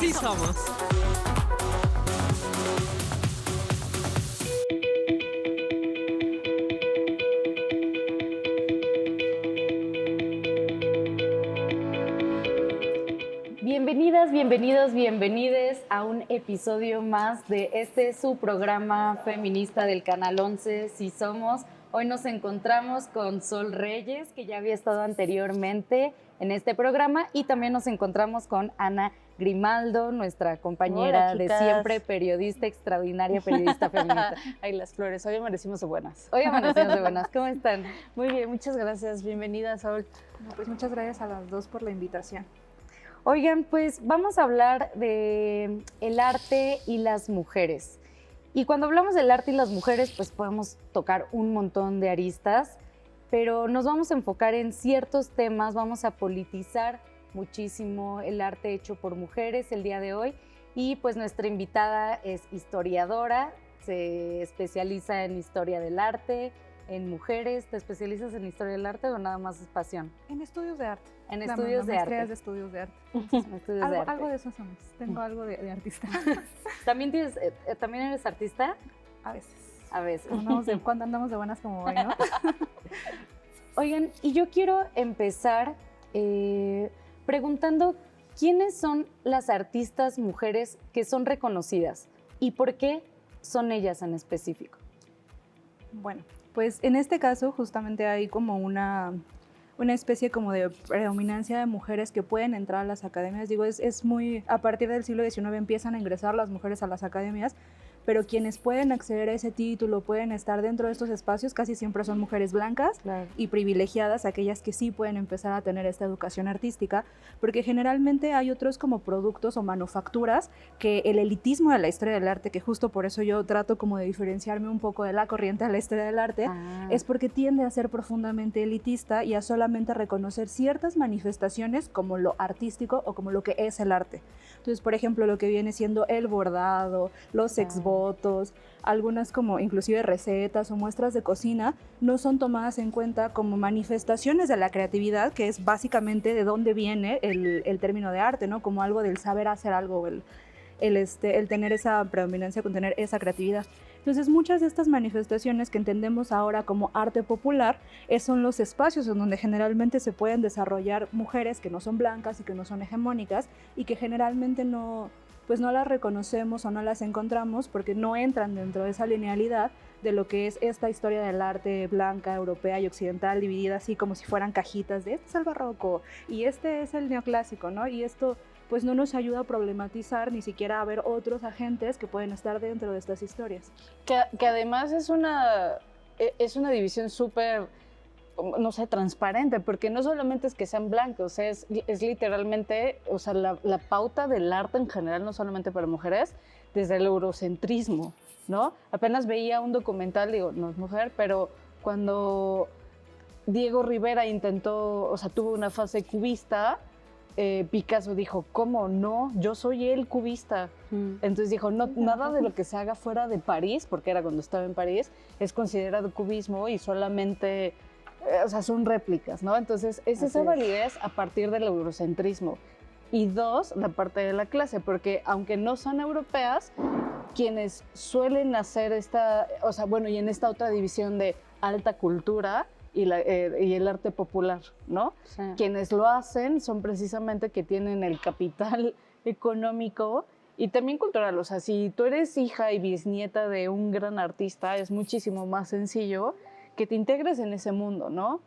Sí somos. Bienvenidas, bienvenidos, bienvenides a un episodio más de su programa feminista del Canal 11, Sí Somos. Hoy nos encontramos con Sol Reyes, que ya había estado anteriormente en este programa, y también nos encontramos con Ana Grimaldo, nuestra compañera de siempre, periodista extraordinaria, periodista feminista. Ay, las flores, hoy amanecimos de buenas. Hoy amanecimos de buenas, ¿cómo están? Muy bien, muchas gracias, bienvenida, Sol. No, pues muchas gracias a las dos por la invitación. Oigan, pues vamos a hablar de el arte y las mujeres. Y cuando hablamos del arte y las mujeres, pues podemos tocar un montón de aristas, pero nos vamos a enfocar en ciertos temas, vamos a politizar muchísimo el arte hecho por mujeres el día de hoy. Y pues nuestra invitada es historiadora, se especializa en historia del arte, en mujeres. ¿Te especializas en historia del arte o nada más es pasión? En estudios de arte. En estudios de arte. De estudios de arte. Algo de eso somos. Tengo algo de artista. ¿También eres artista? A veces. A veces. Cuando andamos de buenas como hoy, ¿no? Oigan, y yo quiero empezar preguntando quiénes son las artistas mujeres que son reconocidas y por qué son ellas en específico. Bueno, pues en este caso justamente hay como una especie como de predominancia de mujeres que pueden entrar a las academias. Digo, es muy, a partir del siglo XIX empiezan a ingresar las mujeres a las academias, pero quienes pueden acceder a ese título, pueden estar dentro de estos espacios, casi siempre son mujeres blancas, claro, y privilegiadas, aquellas que sí pueden empezar a tener esta educación artística, porque generalmente hay otros como productos o manufacturas que el elitismo de la historia del arte, que justo por eso yo trato como de diferenciarme un poco de la corriente de la historia del arte, es porque tiende a ser profundamente elitista y a solamente reconocer ciertas manifestaciones como lo artístico o como lo que es el arte. Entonces, por ejemplo, lo que viene siendo el bordado, los exvotos, algunas como inclusive recetas o muestras de cocina, no son tomadas en cuenta como manifestaciones de la creatividad, que es básicamente de dónde viene el término de arte, ¿no? Como algo del saber hacer algo, el tener esa predominancia con tener esa creatividad. Entonces, muchas de estas manifestaciones que entendemos ahora como arte popular son los espacios en donde generalmente se pueden desarrollar mujeres que no son blancas y que no son hegemónicas y que generalmente no las reconocemos o no las encontramos porque no entran dentro de esa linealidad de lo que es esta historia del arte blanca, europea y occidental, dividida así como si fueran cajitas de este es el barroco y este es el neoclásico, ¿no? Y esto pues no nos ayuda a problematizar ni siquiera a ver otros agentes que pueden estar dentro de estas historias. Que además es una división súper, no sé, transparente, porque no solamente es que sean blancos, es literalmente, o sea, la pauta del arte en general, no solamente para mujeres, desde el eurocentrismo, ¿no? Apenas veía un documental, digo, no es mujer, pero cuando Diego Rivera tuvo una fase cubista, Picasso dijo, ¿cómo no? Yo soy el cubista. Entonces dijo, no, nada de lo que se haga fuera de París, porque era cuando estaba en París, es considerado cubismo y solamente, son réplicas, ¿no? Entonces es esa validez a partir del eurocentrismo. Y dos, la parte de la clase, porque aunque no son europeas, quienes suelen hacer y en esta otra división de alta cultura, y el arte popular, ¿no? Sí. Quienes lo hacen son precisamente que tienen el capital económico y también cultural. O sea, si tú eres hija y bisnieta de un gran artista, es muchísimo más sencillo que te integres en ese mundo, ¿no?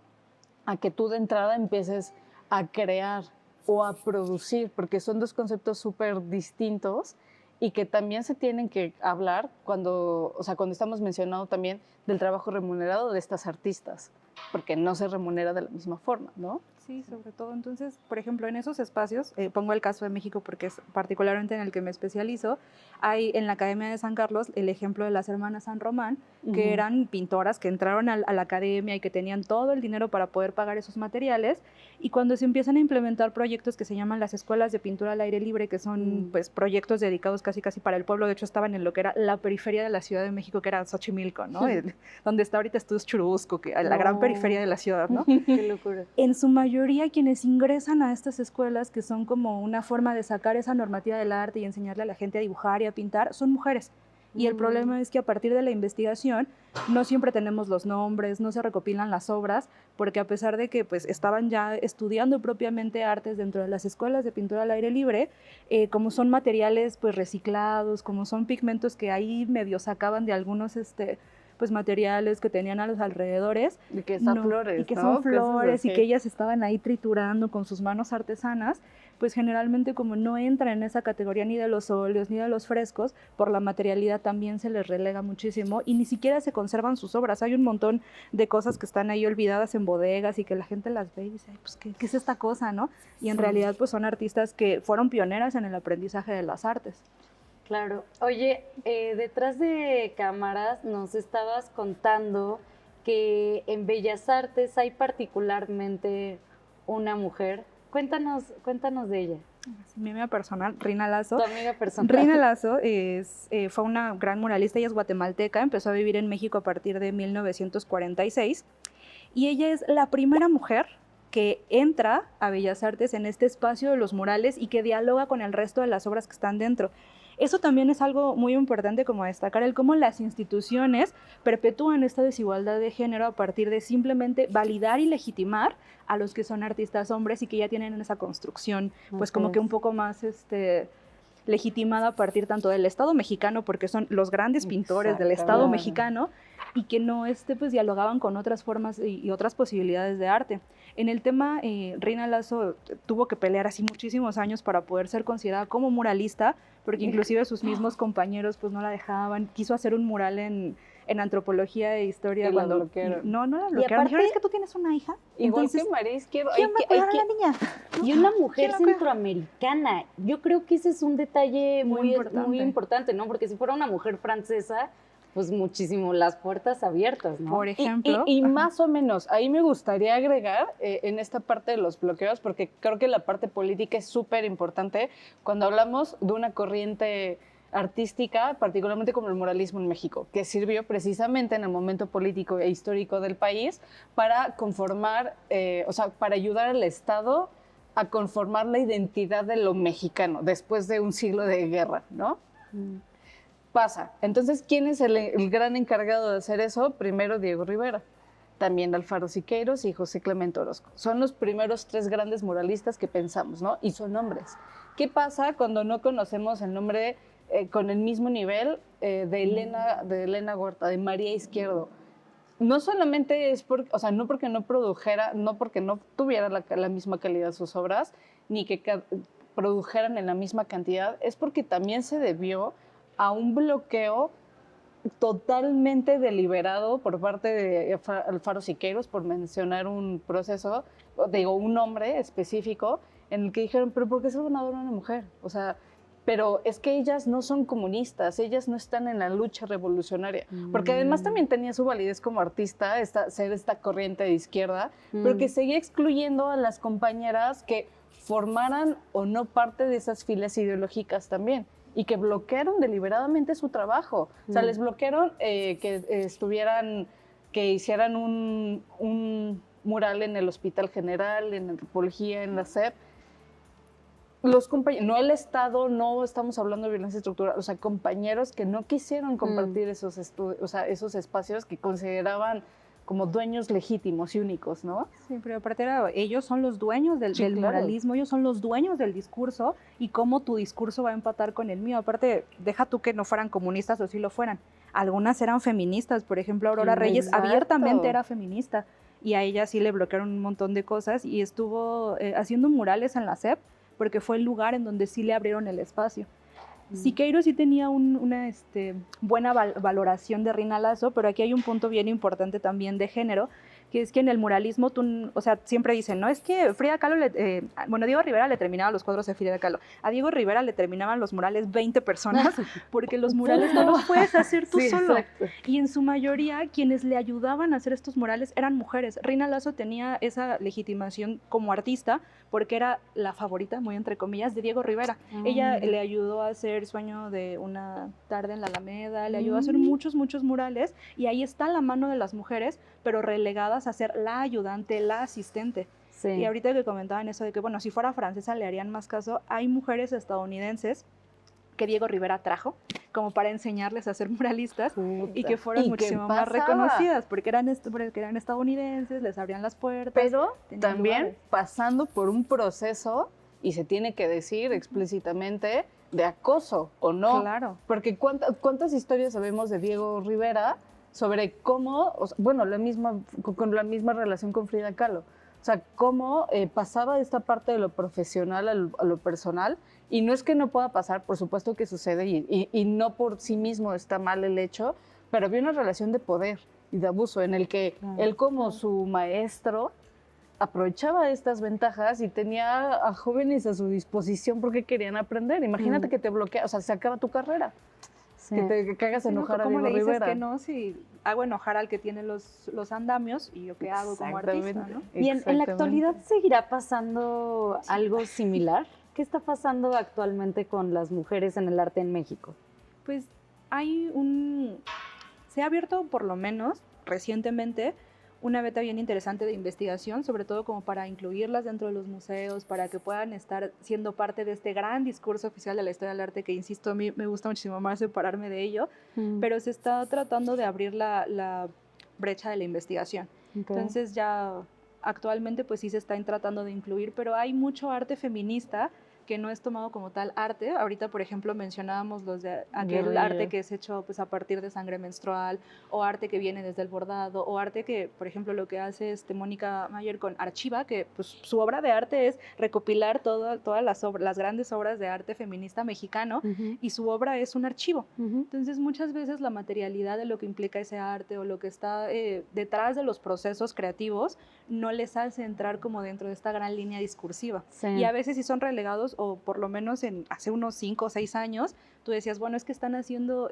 A que tú de entrada empieces a crear o a producir, porque son dos conceptos súper distintos y que también se tienen que hablar cuando estamos mencionando también del trabajo remunerado de estas artistas, porque no se remunera de la misma forma, ¿no? Sí, sobre todo. Entonces, por ejemplo, en esos espacios, pongo el caso de México porque es particularmente en el que me especializo, hay en la Academia de San Carlos el ejemplo de las hermanas San Román, que eran pintoras que entraron a la academia y que tenían todo el dinero para poder pagar esos materiales, y cuando se empiezan a implementar proyectos que se llaman las escuelas de pintura al aire libre, que son pues proyectos dedicados casi para el pueblo, de hecho estaban en lo que era la periferia de la Ciudad de México, que era Xochimilco, ¿no? Donde está ahorita Estudios Churubusco, que la gran periferia periferia de la ciudad, ¿no? Qué locura. En su mayoría quienes ingresan a estas escuelas, que son como una forma de sacar esa normativa del arte y enseñarle a la gente a dibujar y a pintar, son mujeres. Y el problema es que a partir de la investigación no siempre tenemos los nombres, no se recopilan las obras, porque a pesar de que pues, estaban ya estudiando propiamente artes dentro de las escuelas de pintura al aire libre, como son materiales pues, reciclados, como son pigmentos que ahí medio sacaban de algunos pues, materiales que tenían a los alrededores. Y que son flores, y que ¿no? son Cosas flores y así. que ellas estaban ahí triturando con sus manos artesanas, pues generalmente como no entra en esa categoría ni de los óleos ni de los frescos, por la materialidad también se les relega muchísimo y ni siquiera se conservan sus obras. Hay un montón de cosas que están ahí olvidadas en bodegas y que la gente las ve y dice, pues, ¿qué es esta cosa, no? Y en realidad pues son artistas que fueron pioneras en el aprendizaje de las artes. Claro. Oye, detrás de cámaras nos estabas contando que en Bellas Artes hay particularmente una mujer. Cuéntanos de ella. Mi amiga personal, Rina Lazo. Tu amiga personal. Rina Lazo fue una gran muralista, ella es guatemalteca, empezó a vivir en México a partir de 1946 y ella es la primera mujer que entra a Bellas Artes en este espacio de los murales y que dialoga con el resto de las obras que están dentro. Eso también es algo muy importante como destacar, el cómo las instituciones perpetúan esta desigualdad de género a partir de simplemente validar y legitimar a los que son artistas hombres y que ya tienen esa construcción, pues como que un poco más legitimada a partir tanto del Estado mexicano, porque son los grandes pintores del Estado mexicano, y que no pues dialogaban con otras formas y otras posibilidades de arte. En el tema, Rina Lazo tuvo que pelear así muchísimos años para poder ser considerada como muralista, porque inclusive sus mismos compañeros pues no la dejaban. Quiso hacer un mural en antropología e historia. Y cuando la bloquearon. No la Y bloquearon. aparte, Dijeron, es que tú tienes una hija. Igual Entonces, que María Izquierdo. ¿quién va a cuidar a la niña? Y una mujer ¿Quién la cuida? centroamericana. Yo creo que ese es un detalle Muy muy importante, ¿no? Porque si fuera una mujer francesa, pues muchísimo las puertas abiertas, ¿no? Por ejemplo. Y más o menos, ahí me gustaría agregar en esta parte de los bloqueos, porque creo que la parte política es súper importante cuando hablamos de una corriente artística, particularmente como el muralismo en México, que sirvió precisamente en el momento político e histórico del país para conformar, para ayudar al Estado a conformar la identidad de lo mexicano después de un siglo de guerra, ¿no? Pasa. Entonces, ¿quién es el gran encargado de hacer eso? Primero Diego Rivera, también Alfaro Siqueiros y José Clemente Orozco. Son los primeros 3 grandes muralistas que pensamos, ¿no? Y son hombres. ¿Qué pasa cuando no conocemos el nombre con el mismo nivel de Elena Huerta, de María Izquierdo? No solamente es no porque no produjera, no porque no tuviera la misma calidad sus obras, ni que produjeran en la misma cantidad, es porque también se debió a un bloqueo totalmente deliberado por parte de Alfaro Siqueiros, por mencionar un proceso, un nombre específico, en el que dijeron, pero ¿por qué se van a dar una mujer? O sea, pero es que ellas no son comunistas, ellas no están en la lucha revolucionaria, porque además también tenía su validez como artista, ser esta corriente de izquierda, pero que seguía excluyendo a las compañeras que formaran o no parte de esas filas ideológicas también, y que bloquearon deliberadamente su trabajo. O sea, les bloquearon que hicieran un mural en el Hospital General, en Antropología, en la SEP. Los compañeros, no el Estado, no estamos hablando de violencia estructural, o sea, compañeros que no quisieron compartir esos espacios que consideraban como dueños legítimos y únicos, ¿no? Sí, pero aparte ellos son los dueños del muralismo, ellos son los dueños del discurso y cómo tu discurso va a empatar con el mío. Aparte, deja tú que no fueran comunistas o sí lo fueran. Algunas eran feministas, por ejemplo, Aurora Reyes abiertamente era feminista y a ella sí le bloquearon un montón de cosas y estuvo haciendo murales en la SEP porque fue el lugar en donde sí le abrieron el espacio. Siqueiros sí tenía una buena valoración de Rina Lazo, pero aquí hay un punto bien importante también de género, que es que en el muralismo, siempre dicen, no, es que Frida Kahlo, Diego Rivera le terminaba los cuadros de Frida Kahlo. A Diego Rivera le terminaban los murales 20 personas, porque los murales no los puedes hacer tú solo. Exacto. Y en su mayoría, quienes le ayudaban a hacer estos murales eran mujeres. Rina Lazo tenía esa legitimación como artista, porque era la favorita, muy entre comillas, de Diego Rivera. Ella le ayudó a hacer hacer Sueño de una tarde en la Alameda, le ayudó a hacer muchos murales, y ahí está la mano de las mujeres, pero relegadas a ser la ayudante, la asistente. Sí. Y ahorita que comentaban eso de que, bueno, si fuera francesa le harían más caso, hay mujeres estadounidenses que Diego Rivera trajo como para enseñarles a ser muralistas y que fueron muchísimo más reconocidas porque eran estadounidenses, les abrían las puertas. Pero también lugares. pasando por un proceso, y se tiene que decir explícitamente, de acoso, ¿o no? Claro. Porque ¿cuántas historias sabemos de Diego Rivera sobre cómo, o sea, bueno, con la misma relación con Frida Kahlo? O sea, cómo pasaba esta parte de lo profesional a lo personal, y no es que no pueda pasar, por supuesto que sucede, y no por sí mismo está mal el hecho, pero había una relación de poder y de abuso en el que él, como su maestro, aprovechaba estas ventajas y tenía a jóvenes a su disposición porque querían aprender. Imagínate que te bloquea, o sea, se acaba tu carrera. Sí. Que hagas enojar a Diego ¿Cómo le dices Rivera? que no si hago enojar al que tiene los andamios y yo qué hago como artista, ¿no? ¿Y en la actualidad seguirá pasando algo similar? ¿Qué está pasando actualmente con las mujeres en el arte en México? Pues se ha abierto por lo menos recientemente una beta bien interesante de investigación, sobre todo como para incluirlas dentro de los museos, para que puedan estar siendo parte de este gran discurso oficial de la historia del arte, que insisto, a mí me gusta muchísimo más separarme de ello, pero se está tratando de abrir la brecha de la investigación. Okay. Entonces ya actualmente pues sí se está tratando de incluir, pero hay mucho arte feminista que no es tomado como tal arte. Ahorita, por ejemplo, mencionábamos los de aquel arte que es hecho pues, a partir de sangre menstrual, o arte que viene desde el bordado, o arte que, por ejemplo, lo que hace Mónica Mayer con Archiva, que pues, su obra de arte es recopilar todas las grandes obras de arte feminista mexicano, y su obra es un archivo. Entonces, muchas veces la materialidad de lo que implica ese arte o lo que está detrás de los procesos creativos no les hace entrar como dentro de esta gran línea discursiva. Sí. Y a veces sí son relegados, o por lo menos hace unos 5 o 6 años, tú decías, bueno, es que están haciendo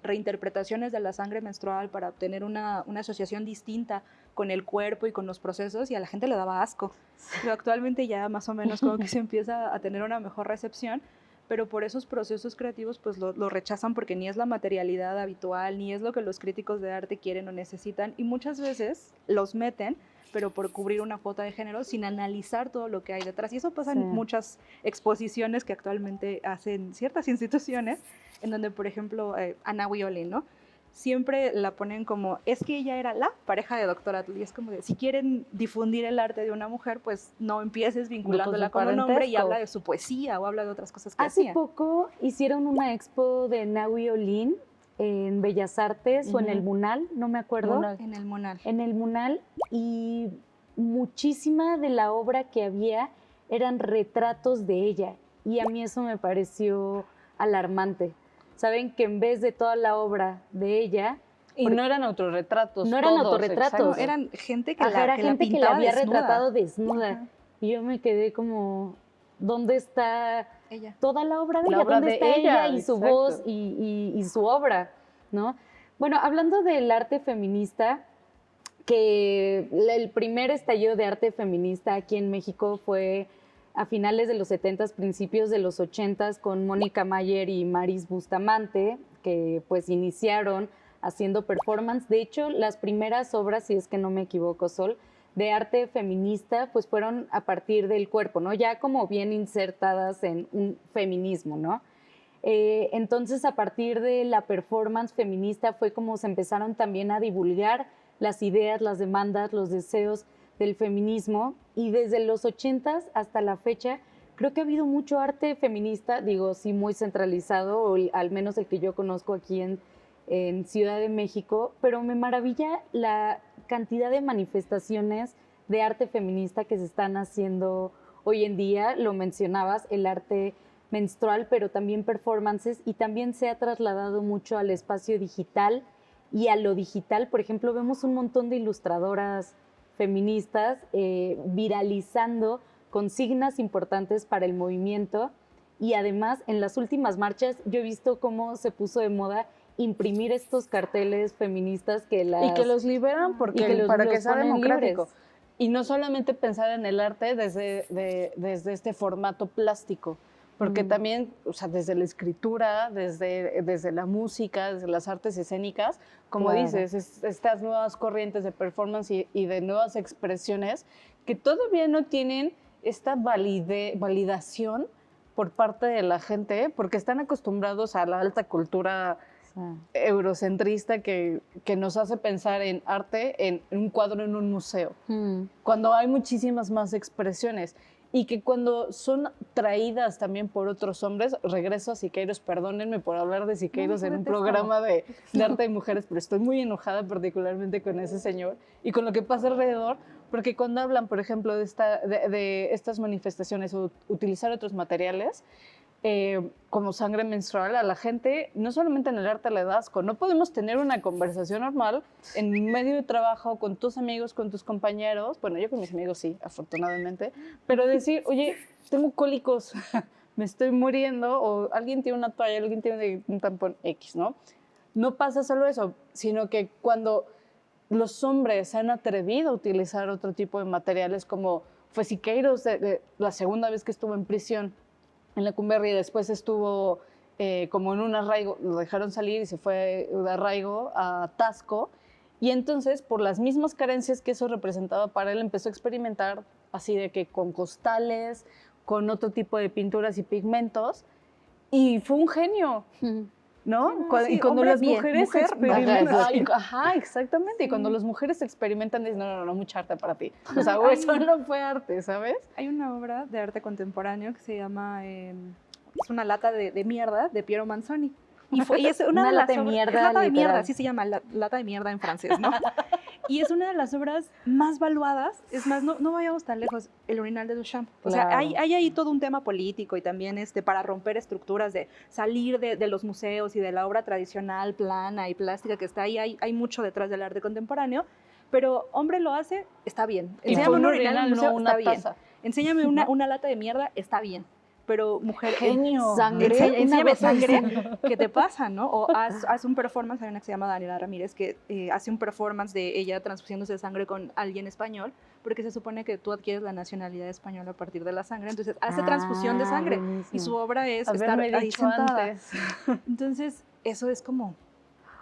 reinterpretaciones de la sangre menstrual para obtener una asociación distinta con el cuerpo y con los procesos, y a la gente le daba asco. Pero actualmente ya más o menos como que se empieza a tener una mejor recepción, pero por esos procesos creativos pues lo rechazan porque ni es la materialidad habitual, ni es lo que los críticos de arte quieren o necesitan, y muchas veces los meten pero por cubrir una cuota de género sin analizar todo lo que hay detrás. Y eso pasa en muchas exposiciones que actualmente hacen ciertas instituciones, en donde, por ejemplo, Ana Wiolin, ¿no? Siempre la ponen como, es que ella era la pareja de Dr. Atle, y es como de, si quieren difundir el arte de una mujer, pues no empieces vinculándola con un hombre y habla de su poesía o habla de otras cosas que hacía. Hace poco hicieron una expo de Ana Wiolin en Bellas Artes o en el Munal, no me acuerdo. En el Munal. En el Munal, y muchísima de la obra que había eran retratos de ella, y a mí eso me pareció alarmante. Saben que en vez de toda la obra de ella... Y no eran autorretratos. No eran autorretratos. Eran gente que era gente que la había desnuda. retratado desnuda. Y yo me quedé como, ¿dónde está ella? Toda la obra de ella? ¿Dónde está ella y su voz y su obra? ¿No? Bueno, hablando del arte feminista, que el primer estallido de arte feminista aquí en México fue a finales de los 70s, principios de los 80s, con Mónica Mayer y Maris Bustamante, que pues iniciaron haciendo performance. De hecho, las primeras obras, si es que no me equivoco, Sol, de arte feminista, pues fueron a partir del cuerpo, ¿no? Ya como bien insertadas en un feminismo, ¿no? Entonces, a partir de la performance feminista fue como se empezaron también a divulgar las ideas, las demandas, los deseos del feminismo, y desde los 80s hasta la fecha creo que ha habido mucho arte feminista, digo, sí, muy centralizado, o al menos el que yo conozco aquí en Ciudad de México, pero me maravilla la cantidad de manifestaciones de arte feminista que se están haciendo hoy en día. Lo mencionabas, el arte menstrual, pero también performances, y también se ha trasladado mucho al espacio digital y a lo digital. Por ejemplo, vemos un montón de ilustradoras feministas viralizando consignas importantes para el movimiento, y además en las últimas marchas yo he visto cómo se puso de moda imprimir estos carteles feministas y que los liberan para que sea democrático. Libres. Y no solamente pensar en el arte desde este formato plástico, porque también, o sea, desde la escritura, desde la música, desde las artes escénicas, como Claro. dices, estas nuevas corrientes de performance y de nuevas expresiones que todavía no tienen esta validación por parte de la gente, porque están acostumbrados a la alta cultura Sí. eurocentrista que nos hace pensar en arte, en un cuadro en un museo, Mm. cuando hay muchísimas más expresiones y que cuando son traídas también por otros hombres, regreso a Siqueiros, perdónenme por hablar de Siqueiros No, en un detéstalo. programa de arte de mujeres, pero estoy muy enojada particularmente con ese señor y con lo que pasa alrededor, porque cuando hablan, por ejemplo, de estas manifestaciones o utilizar otros materiales, como sangre menstrual, a la gente, no solamente en el arte le da asco, no podemos tener una conversación normal en medio de trabajo, con tus amigos, con tus compañeros, bueno, yo con mis amigos sí, afortunadamente, pero decir, oye, tengo cólicos, me estoy muriendo, o alguien tiene una toalla, alguien tiene un tampón X, ¿no? No pasa solo eso, sino que cuando los hombres se han atrevido a utilizar otro tipo de materiales, como fue Siqueiros de la segunda vez que estuvo en prisión, en Lecumberri, y después estuvo como en un arraigo, lo dejaron salir y se fue de arraigo a Tasco, y entonces por las mismas carencias que eso representaba para él, empezó a experimentar así de que con costales, con otro tipo de pinturas y pigmentos, y fue un genio, ¿no? Sí, no, Cuando, sí, y cuando hombre las bien, mujeres mujer, experimentan, ajá, ay, ajá, exactamente, y cuando las mujeres experimentan, dicen, no, mucha arte para ti, o sea, o eso no fue arte, ¿sabes? Hay una obra de arte contemporáneo que se llama, es una lata de mierda de Piero Manzoni. Y es Una de las lata de obras- mierda, es lata de mierda, literal. así se llama, lata de mierda en francés, ¿no? Y es una de las obras más valuadas. Es más, no vayamos tan lejos, el urinal de Duchamp. O sea, Claro. hay ahí todo un tema político y también para romper estructuras de salir de los museos y de la obra tradicional, plana y plástica que está ahí. Hay mucho detrás del arte contemporáneo. Pero hombre lo hace, está bien. Y Enséñame fue un un urinal en urinal, un museo, no una está bien. taza. Enséñame una lata de mierda, está bien. Pero mujer, Genio. Sangre, enséñame una sangre, ¿qué te pasa, no? O haz un performance, hay una que se llama Daniela Ramírez, que hace un performance de ella transfusiéndose sangre con alguien español, porque se supone que tú adquieres la nacionalidad española a partir de la sangre, entonces hace transfusión de sangre, y su obra es estar Haberme ahí dicho sentada. antes. Entonces, eso es como,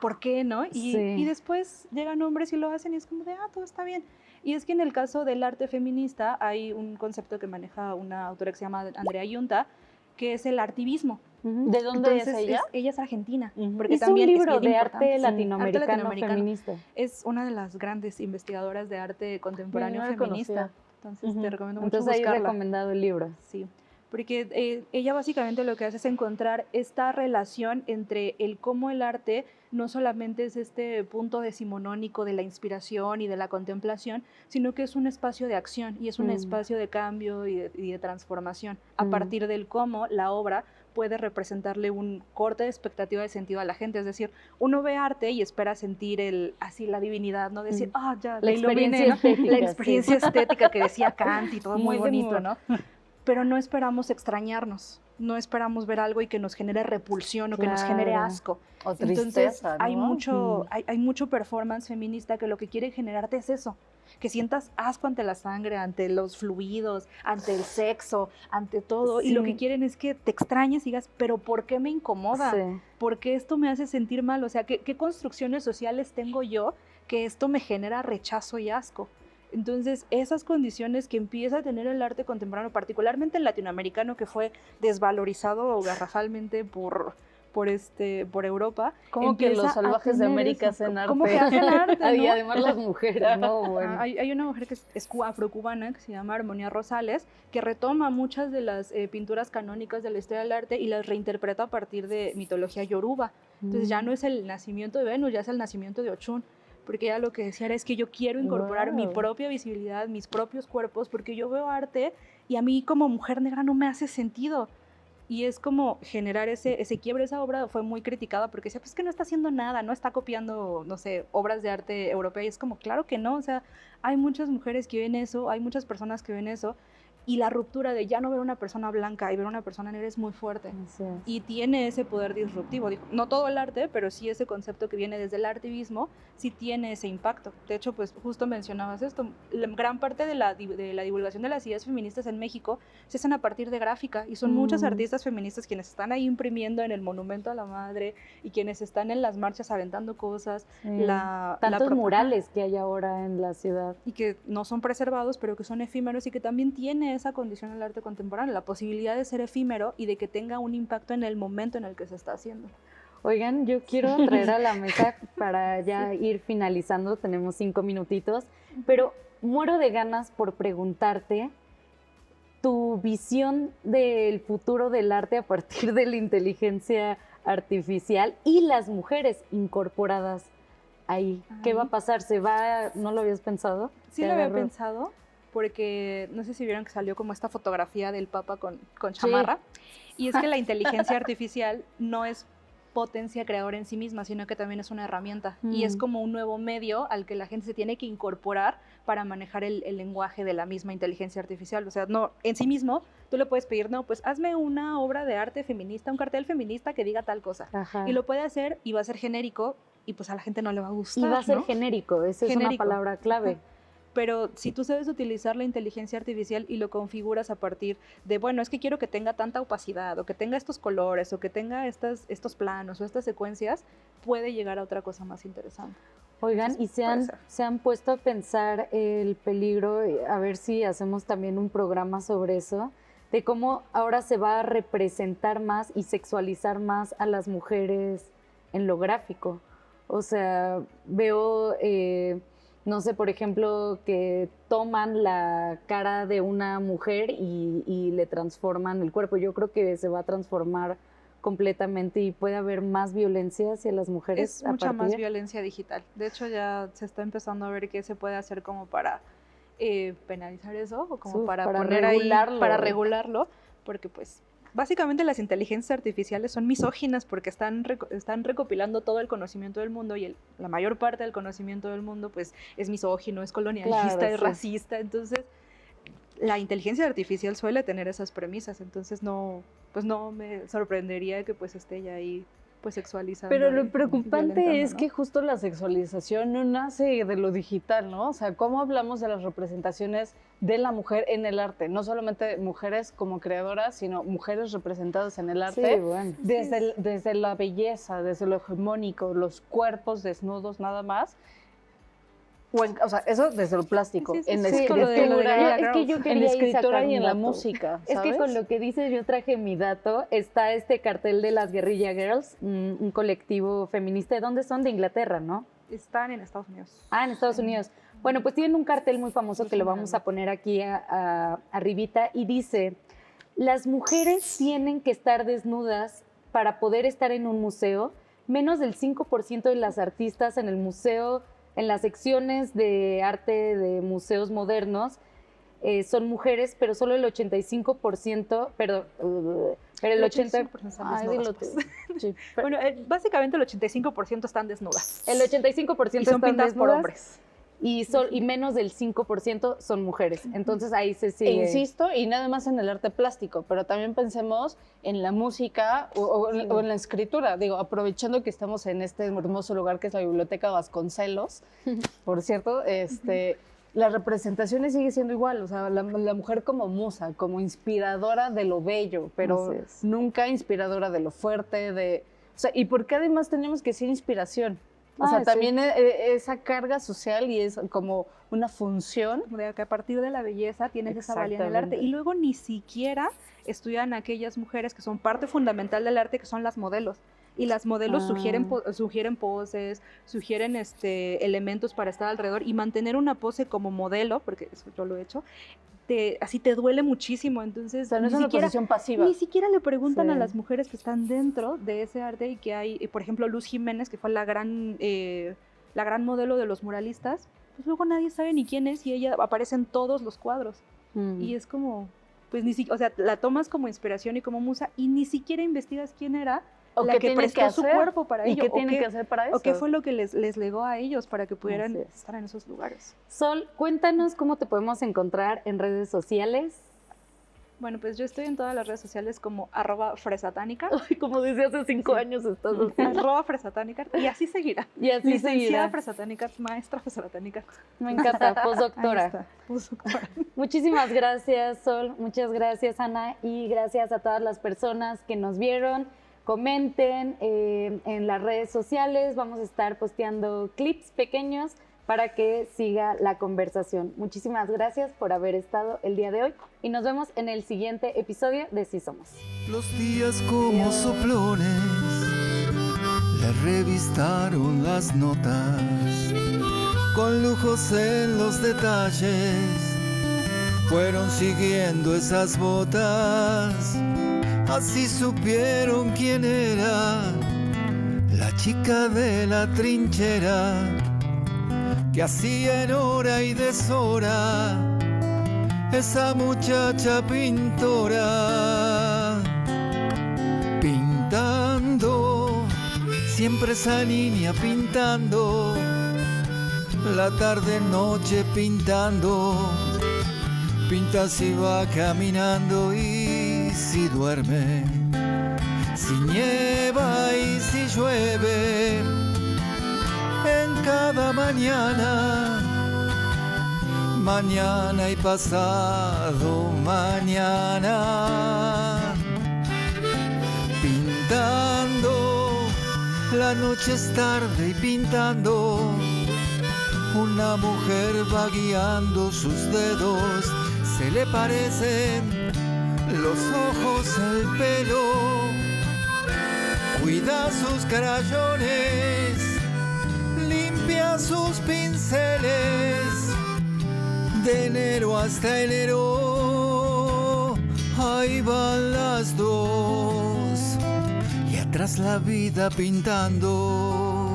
¿por qué, no? Sí. Y después llegan hombres y lo hacen y es como de, todo está bien. Y es que en el caso del arte feminista hay un concepto que maneja una autora que se llama Andrea Yunta, que es el artivismo. ¿De dónde Entonces, es ella? Ella es argentina. Ujú. Porque Hizo un también es libro bien de arte importante. latinoamericano feminista. Es una de las grandes investigadoras de arte contemporáneo No la feminista. conocía. Entonces, Ujú. te recomiendo mucho Entonces ahí buscarla. recomendado el libro. Sí, porque ella básicamente lo que hace es encontrar esta relación entre el cómo el arte no solamente es este punto decimonónico de la inspiración y de la contemplación, sino que es un espacio de acción y es un espacio de cambio y de transformación, a partir del cómo la obra puede representarle un corte de expectativa de sentido a la gente. Es decir, uno ve arte y espera sentir así la divinidad, ¿no? Decir, ya, La me iluminé, experiencia ¿no? estética, La experiencia estética que decía Kant y todo muy bonito, ¿no? Pero no esperamos extrañarnos, no esperamos ver algo y que nos genere repulsión o que nos genere Claro. asco. O Entonces, tristeza, ¿no? hay mucho performance feminista que lo que quiere generarte es eso, que sientas asco ante la sangre, ante los fluidos, ante el sexo, ante todo, y lo Sí. que quieren es que te extrañes y digas, pero ¿por qué me incomoda? Sí. ¿Por qué esto me hace sentir mal? O sea, ¿qué construcciones sociales tengo yo que esto me genera rechazo y asco? Entonces, esas condiciones que empieza a tener el arte contemporáneo, particularmente el latinoamericano, que fue desvalorizado garrafalmente por Europa. Como que empieza los a salvajes de tener América eso. hacen arte. ¿Cómo que hacen arte, Y no? además las mujeres, ¿no? Bueno. Hay una mujer que es afrocubana, que se llama Armonía Rosales, que retoma muchas de las pinturas canónicas de la historia del arte y las reinterpreta a partir de mitología yoruba. Entonces ya no es el nacimiento de Venus, ya es el nacimiento de Ochun. Porque ella lo que decía era, es que yo quiero incorporar mi propia visibilidad, mis propios cuerpos, porque yo veo arte y a mí como mujer negra no me hace sentido. Y es como generar ese quiebre. Esa obra fue muy criticada porque decía, pues que no está haciendo nada, no está copiando, no sé, obras de arte europea. Y es como, claro que no, o sea, hay muchas mujeres que ven eso, hay muchas personas que ven eso. y la ruptura de ya no ver una persona blanca y ver una persona negra es muy fuerte. Así es. Y tiene ese poder disruptivo. No todo el arte, pero sí ese concepto que viene desde el artivismo, sí tiene ese impacto. De hecho, pues justo mencionabas esto, gran parte de la divulgación de las ideas feministas en México se hacen a partir de gráfica, y son muchas artistas feministas quienes están ahí imprimiendo en el Monumento a la Madre y quienes están en las marchas aventando cosas. Tantos murales que hay ahora en la ciudad. Y que no son preservados, pero que son efímeros, y que también tiene esa condición el arte contemporáneo, la posibilidad de ser efímero y de que tenga un impacto en el momento en el que se está haciendo. Oigan, yo quiero traer a la mesa para ya ir finalizando, tenemos 5 minutitos, pero muero de ganas por preguntarte tu visión del futuro del arte a partir de la inteligencia artificial y las mujeres incorporadas ahí. ¿Qué va a pasar? ¿No lo habías pensado? Sí lo había pensado, porque no sé si vieron que salió como esta fotografía del Papa con chamarra, y es que la inteligencia artificial no es potencia creadora en sí misma, sino que también es una herramienta, y es como un nuevo medio al que la gente se tiene que incorporar para manejar el lenguaje de la misma inteligencia artificial. O sea, no, en sí mismo, tú le puedes pedir, no, pues hazme una obra de arte feminista, un cartel feminista que diga tal cosa. Ajá. Y lo puede hacer, y va a ser genérico, y pues a la gente no le va a gustar. Y va a ser ¿no? genérico, esa es una palabra clave. Pero si tú sabes utilizar la inteligencia artificial y lo configuras a partir de, bueno, es que quiero que tenga tanta opacidad, o que tenga estos colores, o que tenga estos planos o estas secuencias, puede llegar a otra cosa más interesante. Oigan, y se han puesto a pensar el peligro, a ver si hacemos también un programa sobre eso, de cómo ahora se va a representar más y sexualizar más a las mujeres en lo gráfico. O sea, veo... no sé, por ejemplo, que toman la cara de una mujer y le transforman el cuerpo. Yo creo que se va a transformar completamente y puede haber más violencia hacia las mujeres. Es mucha más violencia digital. De hecho, ya se está empezando a ver qué se puede hacer como para penalizar eso, o como para poner regularlo. Para regularlo, porque pues... Básicamente las inteligencias artificiales son misóginas porque están recopilando todo el conocimiento del mundo, y la mayor parte del conocimiento del mundo pues es misógino, es colonialista, es racista. Entonces la inteligencia artificial suele tener esas premisas, entonces no me sorprendería que pues esté ya ahí pues sexualizando. Pero lo preocupante es que justo la sexualización no nace de lo digital, ¿no? O sea, ¿cómo hablamos de las representaciones de la mujer en el arte? No solamente mujeres como creadoras, sino mujeres representadas en el arte. Sí, bueno. Desde la belleza, desde lo hegemónico, los cuerpos desnudos nada más. O sea, eso desde lo plástico, en la escritura, en la escritura y en la música, ¿sabes? Es que con lo que dices yo traje mi dato. Está este cartel de las Guerrilla Girls, un colectivo feminista. ¿De dónde son? De Inglaterra, ¿no? Están en Estados Unidos. Ah, en Estados Unidos. Bueno, pues tienen un cartel muy famoso que lo vamos a poner aquí arribita, y dice: las mujeres tienen que estar desnudas para poder estar en un museo. Menos del 5% de las artistas en el museo, en las secciones de arte de museos modernos, son mujeres, pero solo el 85%, pero el 80%... Sí, bueno, básicamente el 85% están desnudas. El 85% y son pintadas por hombres. Y menos del 5% son mujeres. Entonces ahí se sigue. Insisto, y nada más en el arte plástico, pero también pensemos en la música o en la escritura. Digo, aprovechando que estamos en este hermoso lugar que es la Biblioteca Vasconcelos, por cierto, las representaciones sigue siendo igual. O sea, la mujer como musa, como inspiradora de lo bello, pero nunca inspiradora de lo fuerte, o sea, ¿y por qué además tenemos que ser inspiración? O sea, también esa carga social, y es como una función. De que a partir de la belleza tienes esa valía en el arte. Y luego ni siquiera estudian aquellas mujeres que son parte fundamental del arte, que son las modelos. Y las modelos sugieren poses, sugieren elementos para estar alrededor, y mantener una pose como modelo, porque eso yo lo he hecho, así te duele muchísimo. Entonces, o sea, no es una posición pasiva. Ni siquiera le preguntan a las mujeres que están dentro de ese arte, y que hay, por ejemplo, Luz Jiménez, que fue la gran modelo de los muralistas, pues luego nadie sabe ni quién es, y ella aparece en todos los cuadros. Y es como, pues o sea, la tomas como inspiración y como musa, y ni siquiera investigas quién era, o la que prestó su cuerpo para ello. ¿Y qué tiene que hacer para eso? O qué fue lo que les legó a ellos para que pudieran estar en esos lugares. Sol, cuéntanos cómo te podemos encontrar en redes sociales. Bueno, pues yo estoy en todas las redes sociales como @fresatánica. Ay, como decía hace 5 años estás así. @fresatánica. Y así seguirá. Y así Licenciada seguirá. Fresatánica, maestra Fresatánica. Me encanta, Ahí postdoctora. está, postdoctora. Muchísimas gracias, Sol. Muchas gracias, Ana. Y gracias a todas las personas que nos vieron. Comenten en las redes sociales. Vamos a estar posteando clips pequeños para que siga la conversación. Muchísimas gracias por haber estado el día de hoy y nos vemos en el siguiente episodio de Sí Somos. Los días como soplones le revistaron las notas con lujos en los detalles. Fueron siguiendo esas botas, así supieron quién era la chica de la trinchera que hacía en hora y deshora esa muchacha pintora. Pintando, siempre esa niña pintando, la tarde noche pintando. Pinta si va caminando y si duerme, si nieva y si llueve, en cada mañana, mañana y pasado mañana. Pintando, la noche es tarde y pintando, una mujer va guiando sus dedos, se le parecen los ojos, el pelo, cuida sus crayones, limpia sus pinceles, de enero hasta enero, ahí van las dos, y atrás la vida pintando.